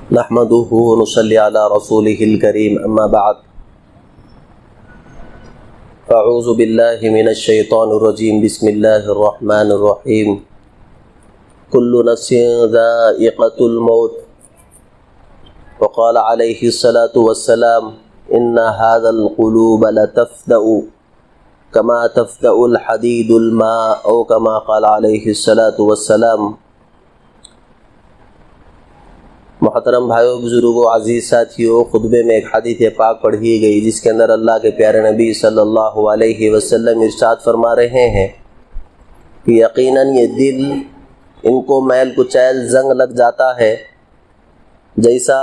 نحمده ونصلي على رسوله الكريم اما بعد فاعوذ بالله من الشيطان الرجيم بسم الله الرحمن الرحيم كل نفس ذائقة الموت وقال عليه الصلاة والسلام إن هذا القلوب لتفدأ كما تفدأ الحديد الماء أو كما قال عليه الصلاة والسلام۔ محترم بھائیو، بزرگوں، عزیز ساتھیوں، خطبے میں ایک حدیث پاک پڑھی گئی جس کے اندر اللہ کے پیارے نبی صلی اللہ علیہ وسلم ارشاد فرما رہے ہیں کہ یقیناً یہ دل ان کو میل کچیل زنگ لگ جاتا ہے، جیسا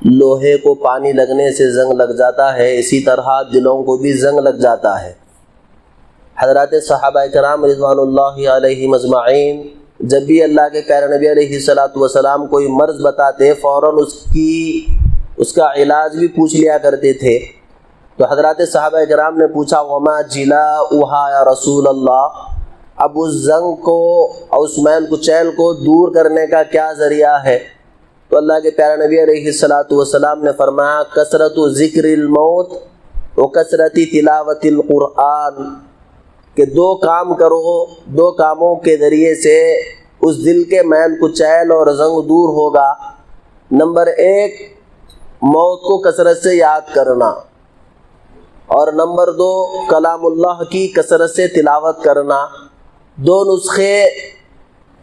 لوہے کو پانی لگنے سے زنگ لگ جاتا ہے اسی طرح دلوں کو بھی زنگ لگ جاتا ہے۔ حضرات صحابہ کرام رضوان اللہ علیہم اجمعین جب بھی اللہ کے پیارے نبی علیہ السلام کوئی مرض بتاتے فوراً اس کا علاج بھی پوچھ لیا کرتے تھے۔ تو حضرات صحابہ کرام نے پوچھا وما جلاؤہا یا رسول اللہ، اب اس زنگ کو اور اس میل کچیل کو دور کرنے کا کیا ذریعہ ہے؟ تو اللہ کے پیارے نبی علیہ السلام نے فرمایا کثرت ذکر الموت و کثرت تلاوت القرآن، کہ دو کام کرو، دو کاموں کے ذریعے سے اس دل کے میل کچیل اور زنگ دور ہوگا۔ نمبر 1 موت کو کثرت سے یاد کرنا، اور نمبر 2 کلام اللہ کی کثرت سے تلاوت کرنا۔ دو نسخے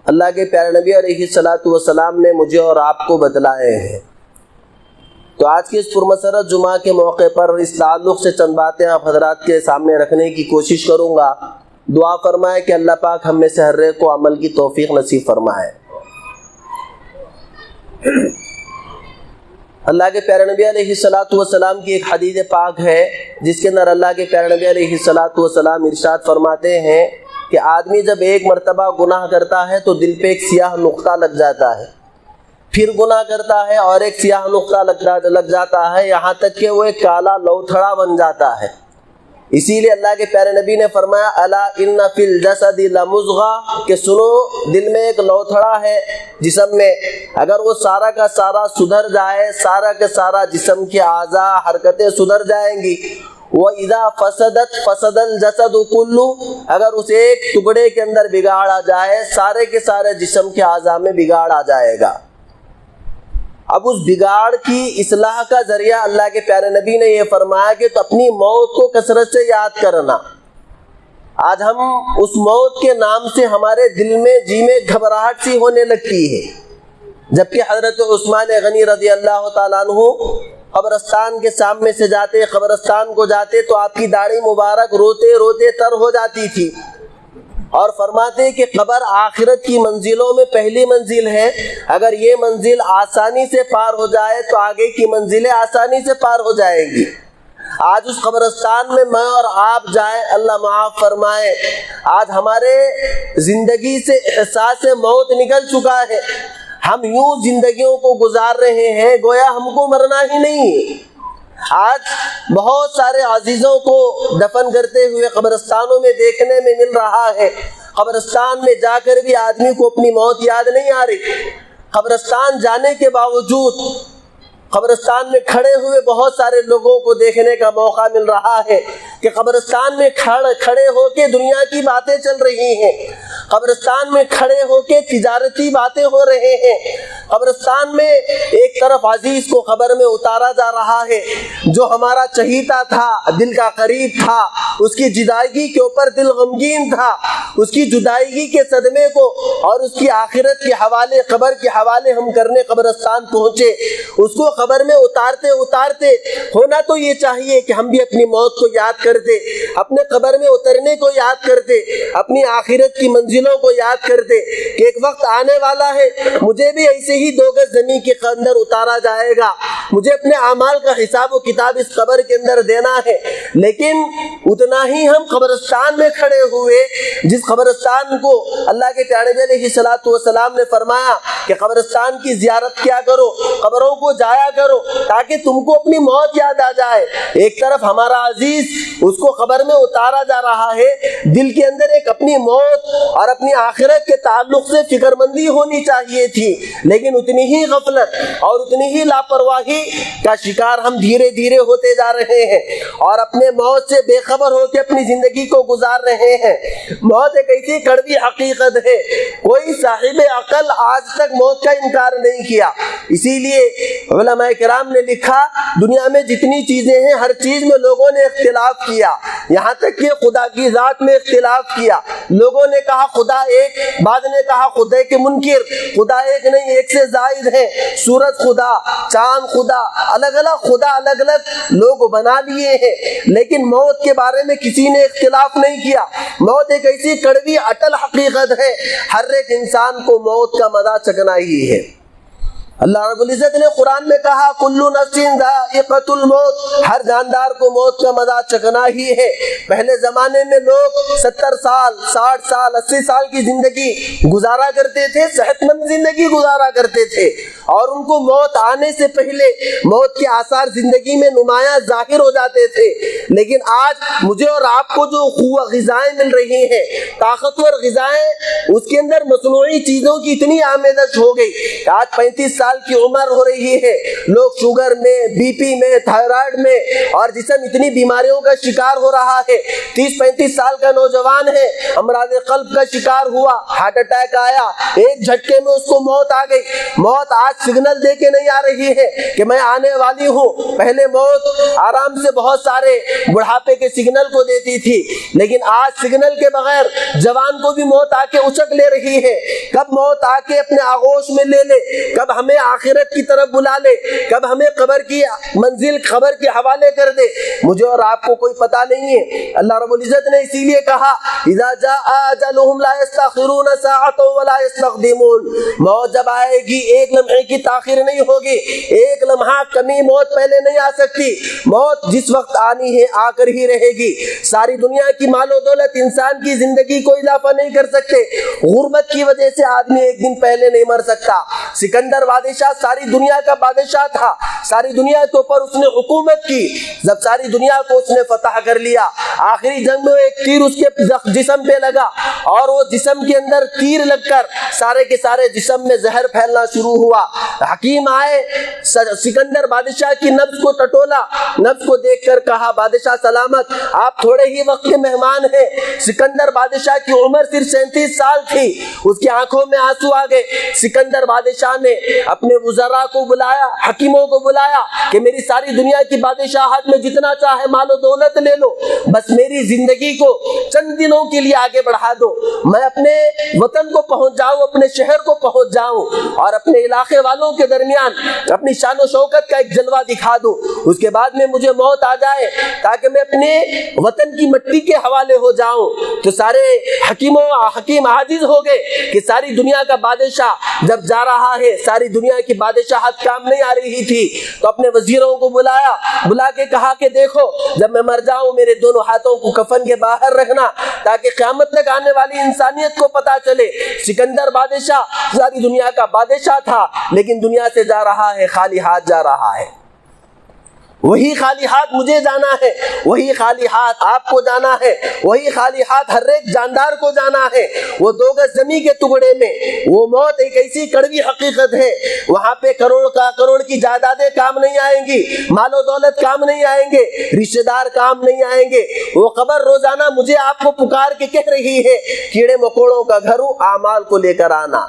اللہ کے پیارے نبی علیہ السلام نے مجھے اور آپ کو بتلائے ہیں۔ تو آج کے اس پرمسرت جمعہ کے موقع پر اس تعلق سے چند باتیں آپ حضرات کے سامنے رکھنے کی کوشش کروں گا۔ دعا فرمائے کہ اللہ پاک ہم میں سے ہر ایک کو عمل کی توفیق نصیب فرمائے۔ اللہ کے پیارے نبی علیہ السلام کی ایک حدیث پاک ہے جس کے اندر اللہ کے پیارے نبی علیہ السلام ارشاد فرماتے ہیں کہ آدمی جب ایک مرتبہ گناہ کرتا ہے تو دل پہ ایک سیاہ نقطہ لگ جاتا ہے، پھر گناہ کرتا ہے اور ایک سیاہ نقطہ لگ جاتا ہے، یہاں تک کہ وہ ایک کالا لوتھڑا بن جاتا ہے۔ اسی لیے اللہ کے پیارے نبی نے فرمایا الا ان فی الجسد لمضغہ، کہ سنو دل میں ایک لوتھڑا ہے جسم میں، اگر وہ سارا کا سارا سدھر جائے، سارا کا سارا جسم کے اعضاء حرکتیں سدھر جائیں گی۔ وَإِذَا فَسَدَتْ فَسَدَ الْجَسَدُ كُلُّ، اگر اس ایک ٹکڑے کے اندر بگاڑ آ جائے سارے کے سارے جسم کے اعضاء میں بگاڑ آ جائے گا۔ اب اس بگاڑ کی اصلاح کا ذریعہ اللہ کے پیارے نبی نے یہ فرمایا کہ تو اپنی موت کو کثرت سے یاد کرنا۔ آج ہم اس موت کے نام سے ہمارے دل میں جی میں گھبراہٹ سی ہونے لگتی ہے، جبکہ حضرت عثمان غنی رضی اللہ تعالیٰ عنہ قبرستان کے سامنے سے جاتے، قبرستان کو جاتے تو آپ کی داڑھی مبارک روتے روتے تر ہو جاتی تھی، اور فرماتے کہ قبر آخرت کی منزلوں میں پہلی منزل ہے، اگر یہ منزل آسانی سے پار ہو جائے تو آگے کی منزلیں آسانی سے پار ہو جائیں گی۔ آج اس قبرستان میں میں اور آپ جائیں، اللہ معاف فرمائے، آج ہمارے زندگی سے احساس موت نکل چکا ہے، ہم یوں زندگیوں کو گزار رہے ہیں گویا ہم کو مرنا ہی نہیں ہے۔ آج بہت سارے عزیزوں کو دفن کرتے ہوئے قبرستانوں میں دیکھنے میں مل رہا ہے، قبرستان میں جا کر بھی آدمی کو اپنی موت یاد نہیں آ رہی۔ قبرستان جانے کے باوجود قبرستان میں کھڑے ہوئے بہت سارے لوگوں کو دیکھنے کا موقع مل رہا ہے کہ قبرستان میں کھڑے ہو کے دنیا کی باتیں چل رہی ہیں، قبرستان میں کھڑے ہو کے تجارتی باتیں ہو رہے ہیں، قبرستان میں ایک طرف عزیز کو قبر میں اتارا جا رہا ہے جو ہمارا چہیتا تھا، دل کا قریب تھا، اس کی جدائیگی کے اوپر دل غمگین تھا، اس کی جدائیگی کے صدمے کو اور اس کی آخرت کے حوالے، قبر کے حوالے ہم کرنے قبرستان پہنچے۔ اس کو قبر میں اتارتے ہونا تو یہ چاہیے کہ ہم بھی اپنی موت کو یاد کرتے، اپنے قبر میں اترنے کو یاد کرتے، اپنی آخرت کی منزلوں کو یاد کرتے کہ ایک وقت آنے والا ہے مجھے بھی ایسے ہی 2 گز زمین کے اندر اتارا جائے گا، مجھے اپنے اعمال کا حساب و کتاب اس قبر کے اندر دینا ہے۔ لیکن اتنا ہی ہم قبرستان میں کھڑے ہوئے، جس قبرستان کو اللہ کے پیارے نبی علیہ السلام نے فرمایا کہ قبرستان کی زیارت کیا کرو، قبروں کو جایا کرو تاکہ تم کو اپنی موت یاد آ جائے۔ ایک طرف ہمارا عزیز اس کو قبر میں اتارا جا رہا ہے، دل کے اندر ایک اپنی موت اور اپنی آخرت کے تعلق سے فکر مندی ہونی چاہیے تھی، لیکن لیکن اتنی ہی غفلت اور اتنی ہی لاپرواہی کا شکار ہم دھیرے دھیرے ہوتے جا رہے ہیں اور اپنے موت سے بے خبر ہو کے اپنی زندگی کو گزار رہے ہیں۔ موت ایک ایسی کڑوی حقیقت ہے، کوئی صاحب عقل آج تک موت کا انکار نہیں کیا۔ اسی لیے علماء کرام نے لکھا دنیا میں جتنی چیزیں ہیں ہر چیز میں لوگوں نے اختلاف کیا، یہاں تک کہ خدا کی ذات میں اختلاف کیا۔ لوگوں نے کہا خدا ایک، بعد نے کہا خدا کے منکر، خدا ایک نہیں ایک سے زائد ہے، سورج خدا، چاند خدا، الگ الگ خدا الگ الگ لوگ بنا لیے ہیں، لیکن موت کے بارے میں کسی نے اختلاف نہیں کیا۔ موت ایک ایسی کڑوی اٹل حقیقت ہے، ہر ایک انسان کو موت کا مزہ چکھنا ہی ہے۔ اللہ رب العزت نے قرآن میں کہا کل نفس ذائقۃ الموت، ہر جاندار کو موت کا مزہ چکھنا ہی ہے۔ پہلے زمانے میں لوگ 70 سال 60 سال 80 سال کی زندگی گزارا کرتے تھے، صحت مند زندگی گزارا کرتے تھے، اور ان کو موت آنے سے پہلے موت کے آثار زندگی میں نمایاں ظاہر ہو جاتے تھے۔ لیکن آج مجھے اور آپ کو جو غذائیں مل رہی ہیں، طاقتور غذائیں، اس کے اندر مصنوعی چیزوں کی اتنی آمیزش ہو گئی کہ آج 35 سال کی عمر ہو رہی ہے، لوگ شوگر میں، بی پی میں، تھائرائیڈ میں، اور جسم اتنی بیماریوں کا شکار ہو رہا ہے۔ 30-35 سال کا نوجوان ہے، امراض قلب کا شکار ہوا، ہارٹ اٹیک آیا، ایک جھٹکے میں اس کو موت آ گئی۔ موت آج سگنل دے کے نہیں آ رہی ہے کہ میں آنے والی ہوں، پہلے موت آرام سے بہت سارے بڑھاپے کے سگنل کو دیتی تھی، لیکن آج سگنل کے بغیر جوان کو بھی موت آ کے اچک لے رہی ہے۔ کب موت آ کے اپنے آغوش میں لے لے، کب ہمیں آخرت کی طرف بلا لے، کب ہمیں قبر کی منزل قبر کے حوالے کر دے، مجھے اور آپ کو کوئی پتہ نہیں ہے۔ اللہ رب العزت نے اسی لیے کہا اذا جاء اجلهم لا يستأخرون ساعة ولا يستقدمون، موت جب آئے گی ایک لمحے کی تاخیر نہیں ہوگی، ایک لمحہ کمی موت پہلے نہیں آ سکتی۔ موت جس وقت آنی ہے آ کر ہی رہے گی۔ ساری دنیا کی مال و دولت انسان کی زندگی کو اضافہ نہیں کر سکتے، غربت کی وجہ سے آدمی ایک دن پہلے نہیں مر سکتا۔ سکندر بادشاہ ساری دنیا کا بادشاہ تھا، ساری دنیا کے اوپر اس نے حکومت کی، جب ساری دنیا کو اس نے فتح کر لیا، آخری جنگ میں ایک تیر اس کے جسم پہ لگا اور وہ جسم کے اندر تیر لگ کر سارے کے سارے جسم میں زہر پھیلنا شروع ہوا۔ حکیم آئے، سکندر بادشاہ کی نبض کو ٹٹولا، نبض کو دیکھ کر کہا بادشاہ سلامت، آپ تھوڑے ہی وقت کے مہمان ہیں۔ سکندر بادشاہ کی عمر صرف 37 سال تھی، اس کی آنکھوں میں آنسو آ گئے۔ سکندر بادشاہ نے اپنے وزراء کو بلایا، حکیموں کو بلایا کہ میری ساری دنیا کی بادشاہت میں جتنا چاہے مال و دولت لے لو، بس میری زندگی کو چند دنوں کے لیے آگے بڑھا دو، میں اپنے وطن کو پہنچ جاؤں، اپنے شہر کو پہنچ جاؤں اور اپنے علاقے والوں کے درمیان اپنی شان و شوکت کا ایک جلوہ دکھا دوں، اس کے بعد میں مجھے موت آ جائے تاکہ میں اپنے وطن کی مٹی کے حوالے ہو جاؤں۔ تو سارے حکیم عاجز ہو گئے کہ ساری دنیا کا بادشاہ جب جا رہا ہے، ساری دنیا کی بادشاہت کام نہیں آ رہی تھی، تو اپنے وزیروں کو بلا کے کہا کہ دیکھو جب میں مر جاؤں میرے دونوں ہاتھوں کو کفن کے باہر رکھنا تاکہ قیامت تک آنے والی انسانیت کو پتا چلے۔ سکندر بادشاہ ساری دنیا کا بادشاہ تھا، لیکن دنیا سے جا رہا ہے، خالی ہاتھ جا رہا ہے۔ وہی خالی ہاتھ مجھے جانا ہے، وہی خالی ہاتھ آپ کو جانا ہے، وہی خالی ہاتھ ہر ایک جاندار کو جانا ہے۔ وہ 2 گز زمین کے ٹکڑے میں وہ موت ایک ایسی کڑوی حقیقت ہے، وہاں پہ کروڑ کی جائیدادیں کام نہیں آئیں گی، مال و دولت کام نہیں آئیں گے، رشتہ دار کام نہیں آئیں گے۔ وہ قبر روزانہ مجھے آپ کو پکار کے کہہ رہی ہے کیڑے مکوڑوں کا گھر ہوں، اعمال کو لے کر آنا۔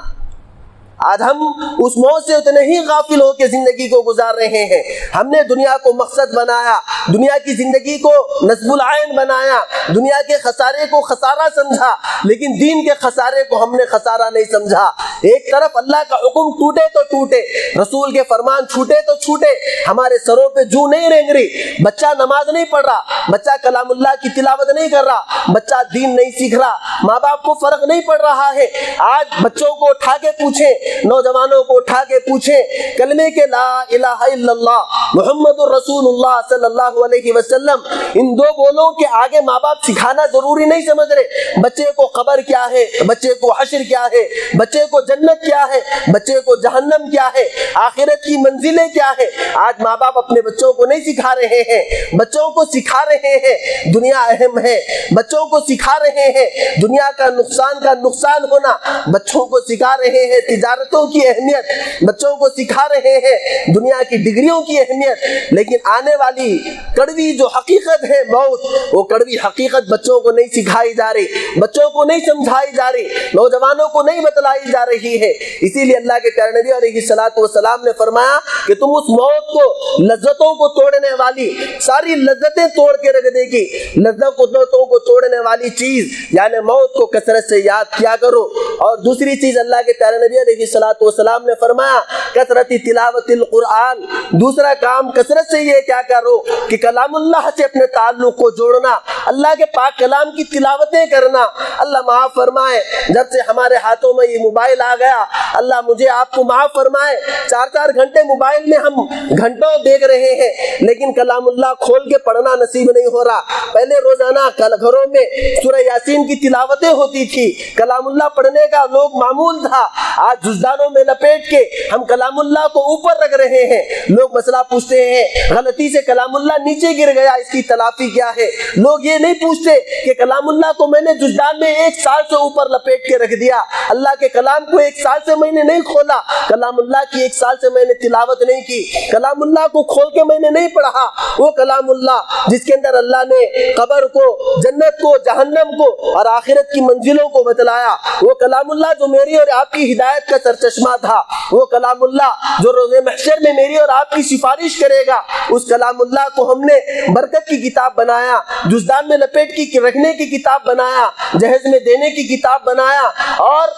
آج ہم اس موت سے اتنے ہی غافل ہو کے زندگی کو گزار رہے ہیں۔ ہم نے دنیا کو مقصد بنایا، دنیا کی زندگی کو نصب العین بنایا، دنیا کے خسارے کو خسارہ سمجھا، لیکن دین کے خسارے کو ہم نے خسارہ نہیں سمجھا۔ ایک طرف اللہ کا حکم ٹوٹے تو ٹوٹے، رسول کے فرمان چھوٹے تو چھوٹے، ہمارے سروں پہ جو نہیں رینگ رہی، بچہ نماز نہیں پڑھ رہا، بچہ کلام اللہ کی تلاوت نہیں کر رہا، بچہ دین نہیں سیکھ رہا، ماں باپ کو فرق نہیں پڑ رہا ہے۔ آج بچوں کو اٹھا کے پوچھیں، نوجوانوں کو اٹھا کے پوچھیں کلمے کے لا الہ الا اللہ محمد الرسول اللہ صلی اللہ علیہ وسلم، ان 2 بولوں کے آگے ماں باپ سکھانا ضروری نہیں سمجھ رہے۔ بچے کو قبر کیا ہے، بچے کو حشر کیا ہے، بچے کو جنت کیا ہے، بچے کو جہنم کیا ہے، آخرت کی منزلیں کیا ہے، آج ماں باپ اپنے بچوں کو نہیں سکھا رہے ہیں۔ بچوں کو سکھا رہے ہیں دنیا اہم ہے، بچوں کو سکھا رہے ہیں دنیا کا نقصان ہونا، بچوں کو سکھا رہے ہیں تجارت شہادتوں کی اہمیت بچوں کو سکھا رہے ہیں, دنیا کی ڈگریوں کی اہمیت, لیکن آنے والی کڑوی جو حقیقت ہے موت, وہ کڑوی حقیقت بچوں کو نہیں سکھائی جا رہی, بچوں کو نہیں سمجھائی جا رہی, نوجوانوں کو نہیں بتلائی جا رہی ہے. اسی لیے اللہ کے پیارے نبی علیہ الصلوۃ والسلام نے فرمایا کہ تم اس موت کو, لذتوں کو توڑنے والی, ساری لذتیں توڑ کے رکھ دے گی, لذتوں کو توڑنے والی چیز یعنی موت کو کثرت سے یاد کیا کرو. اور دوسری چیز اللہ کے پیارے نبی علیہ الصلوۃ والسلام نے فرمایا کثرت تلاوت القرآن, دوسرا کام کثرت سے یہ کیا کرو کہ کلام اللہ سے اپنے تعلق کو جوڑنا, اللہ کے پاک کلام کی تلاوتیں کرنا. اللہ معاف فرمائے جب سے ہمارے ہاتھوں میں یہ موبائل آ گیا, اللہ مجھے آپ کو معاف فرمائے, 4 گھنٹے موبائل میں ہم گھنٹوں دیکھ رہے ہیں, لیکن کلام اللہ کھول کے پڑھنا نصیب نہیں ہو رہا. پہلے روزانہ گھروں میں سورہ یاسین کی تلاوتیں ہوتی تھی, کلام اللہ پڑھنے کا لوگ معمول تھا. آج جزدانوں میں لپیٹ کے ہم کلام اللہ کو اوپر رکھ رہے ہیں. لوگ مسئلہ پوچھتے ہیں غلطی سے کلام اللہ نیچے گر گیا, اس کی تلافی کیا ہے؟ لوگ یہ نہیں پوچھتے کہ کلام اللہ کو میں نے جزدان میں 1 سال سے اوپر لپیٹ کے رکھ دیا, اللہ کے کلام کو 1 سال سے میں نے نہیں کھولا, کلام اللہ کی 1 سال سے میں نے تلاوت نہیں کی, کلام اللہ کو کھول کے میں نے نہیں پڑھا. وہ کلام اللہ جس کے اندر اللہ نے قبر کو, جنت کو, جہنم کو اور آخرت کی منزلوں کو بتلایا, وہ کلام اللہ جو میری اور آپ کی ہدایت کا سرچشمہ تھا, وہ کلام اللہ جو روز محشر میں میری اور آپ کی سفارش کرے گا, اس کلام اللہ کو ہم نے برکت کی کتاب بنایا, جزدان میں لپیٹ کی رکھنے کی کتاب بنایا, جہیز میں دینے کی کتاب بنایا, اور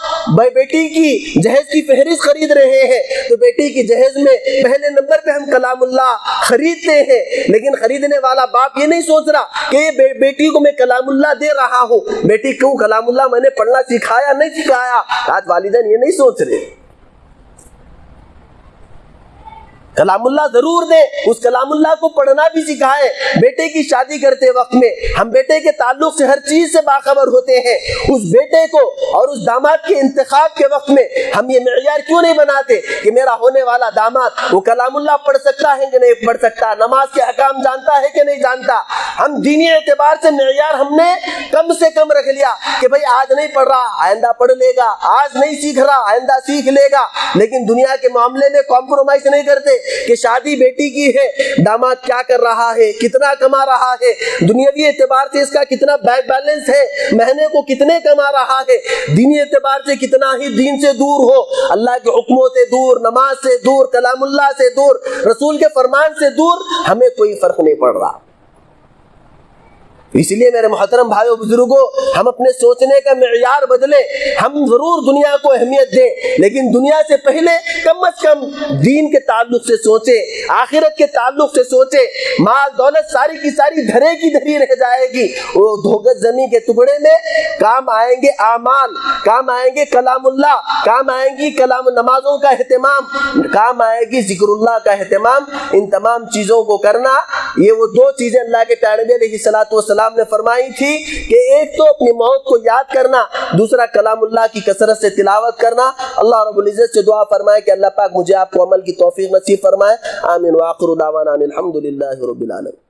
بیٹی کی جہیز کی فہرست خرید رہے ہیں تو بیٹی کی جہیز میں پہلے نمبر پہ ہم کلام اللہ خریدتے ہیں. لیکن خریدنے والا باپ یہ نہیں سوچ رہا کہ یہ بیٹی کو میں کلام اللہ دے رہا ہوں, بیٹی کو کلام اللہ میں نے پڑھنا سکھایا نہیں سکھایا. آج والدین یہ نہیں سوچ رہے. کلام اللہ ضرور دیں, اس کلام اللہ کو پڑھنا بھی سکھائے. بیٹے کی شادی کرتے وقت میں ہم بیٹے کے تعلق سے ہر چیز سے باخبر ہوتے ہیں. اس بیٹے کو اور اس داماد کے انتخاب کے وقت میں ہم یہ معیار کیوں نہیں بناتے کہ میرا ہونے والا داماد وہ کلام اللہ پڑھ سکتا ہے کہ نہیں پڑھ سکتا, نماز کے احکام جانتا ہے کہ نہیں جانتا. ہم دینی اعتبار سے معیار ہم نے کم سے کم رکھ لیا کہ بھئی آج نہیں پڑھ رہا آئندہ پڑھ لے گا, آج نہیں سیکھ رہا آئندہ سیکھ لے گا. لیکن دنیا کے معاملے میں کمپرومائز نہیں کرتے کہ شادی بیٹی کی ہے, داماد کیا کر رہا ہے, کتنا کما رہا ہے, دنیاوی اعتبار سے اس کا کتنا بینک بیلنس ہے, مہینے کو کتنے کما رہا ہے, دینی اعتبار سے کتنا ہی دین سے دور ہو, اللہ کے حکموں سے دور, نماز سے دور, کلام اللہ سے دور, رسول کے فرمان سے دور, ہمیں کوئی فرق نہیں پڑ رہا. اس لیے میرے محترم بھائیو بزرگوں, ہم اپنے سوچنے کا معیار بدلیں. ہم ضرور دنیا کو اہمیت دیں, لیکن دنیا سے پہلے کم از کم دین کے تعلق سے سوچیں, آخرت کے تعلق سے سوچیں. مال دولت ساری کی ساری دھرے کی دھری رہ جائے گی, وہ 2 گز زمین کے ٹکڑے میں کام آئیں گے اعمال, کام آئیں گے کلام اللہ, کام آئیں گی کلام نمازوں کا اہتمام, کام آئے گی ذکر اللہ کا اہتمام. ان تمام چیزوں کو کرنا, یہ وہ 2 چیزیں اللہ کے پیارے نبی علیہ الصلوۃ والسلام نے فرمائی تھی کہ ایک تو اپنی موت کو یاد کرنا, دوسرا کلام اللہ کی کثرت سے تلاوت کرنا. اللہ رب العزت سے دعا فرمائے کہ اللہ پاک مجھے آپ کو عمل کی توفیق نصیب فرمائے. آمین. وآخر دعوانا الحمدللہ رب العالمین.